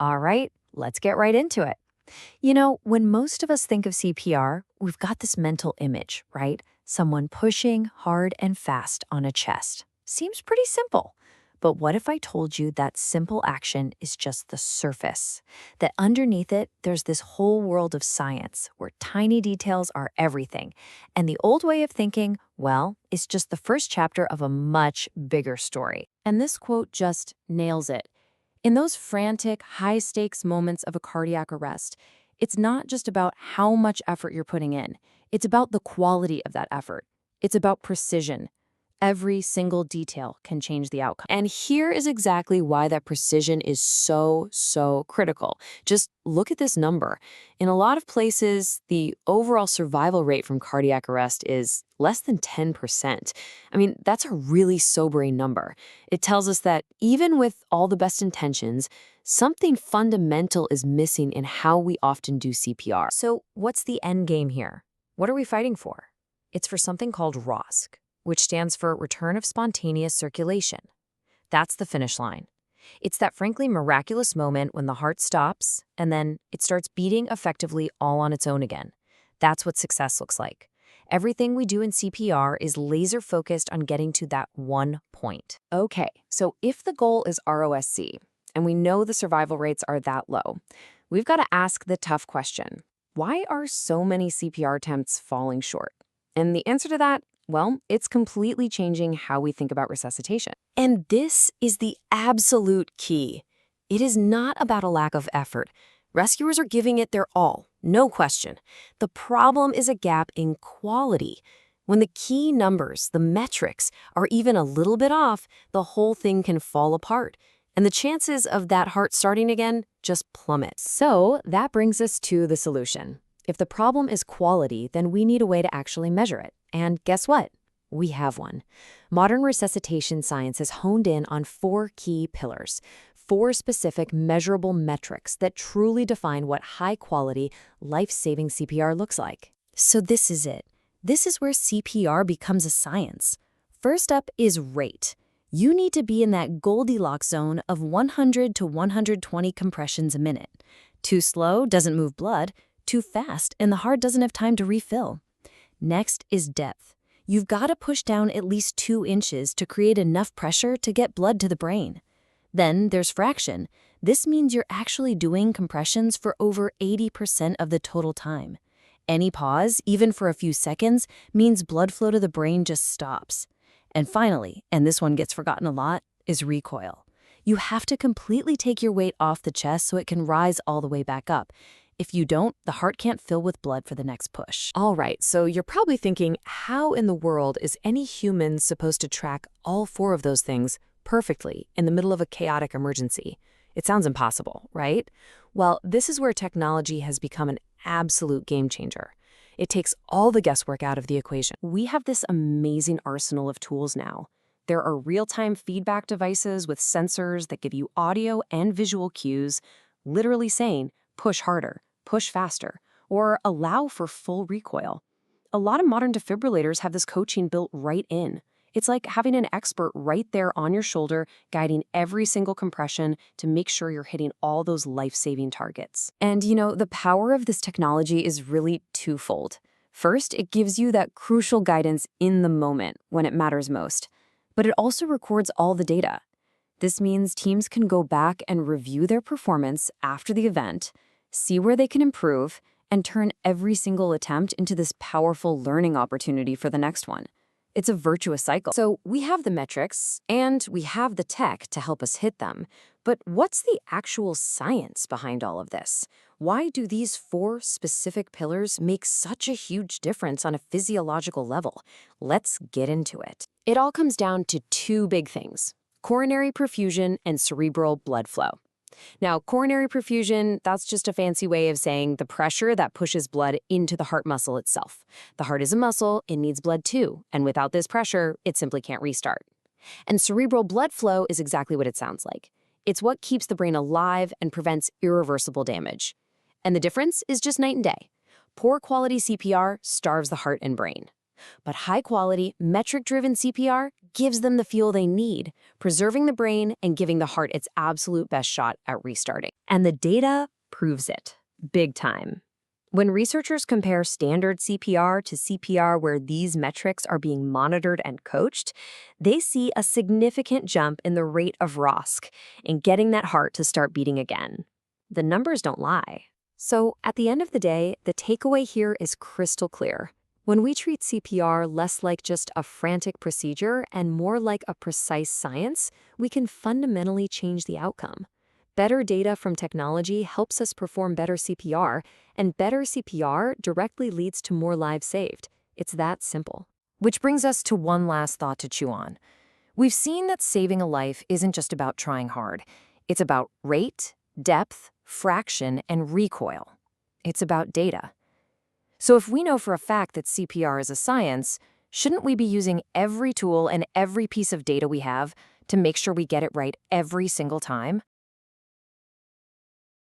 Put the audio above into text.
All right, let's get right into it. When most of us think of CPR, we've got this mental image, right? Someone pushing hard and fast on a chest. Seems pretty simple. But what if I told you that simple action is just the surface? That underneath it, there's this whole world of science where tiny details are everything. And the old way of thinking, well, is just the first chapter of a much bigger story. And this quote just nails it. In those frantic, high stakes moments of a cardiac arrest, it's not just about how much effort you're putting in, it's about the quality of that effort. It's about precision. Every single detail can change the outcome. And here is exactly why that precision is so critical. Just look at this number. In a lot of places, the overall survival rate from cardiac arrest is less than 10%. I mean, that's a really sobering number. It tells us that even with all the best intentions, something fundamental is missing in how we often do CPR. So what's the end game here? What are we fighting for? It's for something called ROSC, which stands for Return of Spontaneous Circulation. That's the finish line. It's that frankly miraculous moment when the heart stops and then it starts beating effectively all on its own again. That's what success looks like. Everything we do in CPR is laser focused on getting to that one point. Okay, so if the goal is ROSC, and we know the survival rates are that low, we've got to ask the tough question. Why are so many CPR attempts falling short? And the answer to that, well, it's completely changing how we think about resuscitation. And this is the absolute key. It is not about a lack of effort. Rescuers are giving it their all, no question. The problem is a gap in quality. When the key numbers, the metrics, are even a little bit off, the whole thing can fall apart. And the chances of that heart starting again just plummet. So that brings us to the solution. If the problem is quality, then we need a way to actually measure it. And guess what? We have one. Modern resuscitation science has honed in on 4 key pillars, 4 specific measurable metrics that truly define what high-quality, life-saving CPR looks like. So this is it. This is where CPR becomes a science. First up is rate. You need to be in that Goldilocks zone of 100 to 120 compressions a minute. Too slow doesn't move blood, too fast and the heart doesn't have time to refill. Next is depth. You've got to push down at least 2 inches to create enough pressure to get blood to the brain. Then there's fraction. This means you're actually doing compressions for over 80% of the total time. Any pause, even for a few seconds, means blood flow to the brain just stops. And finally, and this one gets forgotten a lot, is recoil. You have to completely take your weight off the chest so it can rise all the way back up. If you don't, the heart can't fill with blood for the next push. All right, so you're probably thinking, how in the world is any human supposed to track all 4 of those things perfectly in the middle of a chaotic emergency? It sounds impossible, right? Well, this is where technology has become an absolute game changer. It takes all the guesswork out of the equation. We have this amazing arsenal of tools now. There are real-time feedback devices with sensors that give you audio and visual cues, literally saying, push harder, push faster, or allow for full recoil. A lot of modern defibrillators have this coaching built right in. It's like having an expert right there on your shoulder, guiding every single compression to make sure you're hitting all those life-saving targets. And the power of this technology is really twofold. First, it gives you that crucial guidance in the moment when it matters most. But it also records all the data. This means teams can go back and review their performance after the event, see where they can improve, and turn every single attempt into this powerful learning opportunity for the next one. It's a virtuous cycle. So we have the metrics, and we have the tech to help us hit them. But what's the actual science behind all of this? Why do these 4 specific pillars make such a huge difference on a physiological level? Let's get into it. It all comes down to 2 big things: coronary perfusion and cerebral blood flow. Now, coronary perfusion, that's just a fancy way of saying the pressure that pushes blood into the heart muscle itself. The heart is a muscle, it needs blood too, and without this pressure, it simply can't restart. And cerebral blood flow is exactly what it sounds like. It's what keeps the brain alive and prevents irreversible damage. And the difference is just night and day. Poor quality CPR starves the heart and brain. But high-quality, metric-driven CPR gives them the fuel they need, preserving the brain and giving the heart its absolute best shot at restarting. And the data proves it, big time. When researchers compare standard CPR to CPR where these metrics are being monitored and coached, they see a significant jump in the rate of ROSC in getting that heart to start beating again. The numbers don't lie. So, at the end of the day, the takeaway here is crystal clear. When we treat CPR less like just a frantic procedure and more like a precise science, we can fundamentally change the outcome. Better data from technology helps us perform better CPR, and better CPR directly leads to more lives saved. It's that simple. Which brings us to one last thought to chew on. We've seen that saving a life isn't just about trying hard. It's about rate, depth, fraction, and recoil. It's about data. So if we know for a fact that CPR is a science, shouldn't we be using every tool and every piece of data we have to make sure we get it right every single time?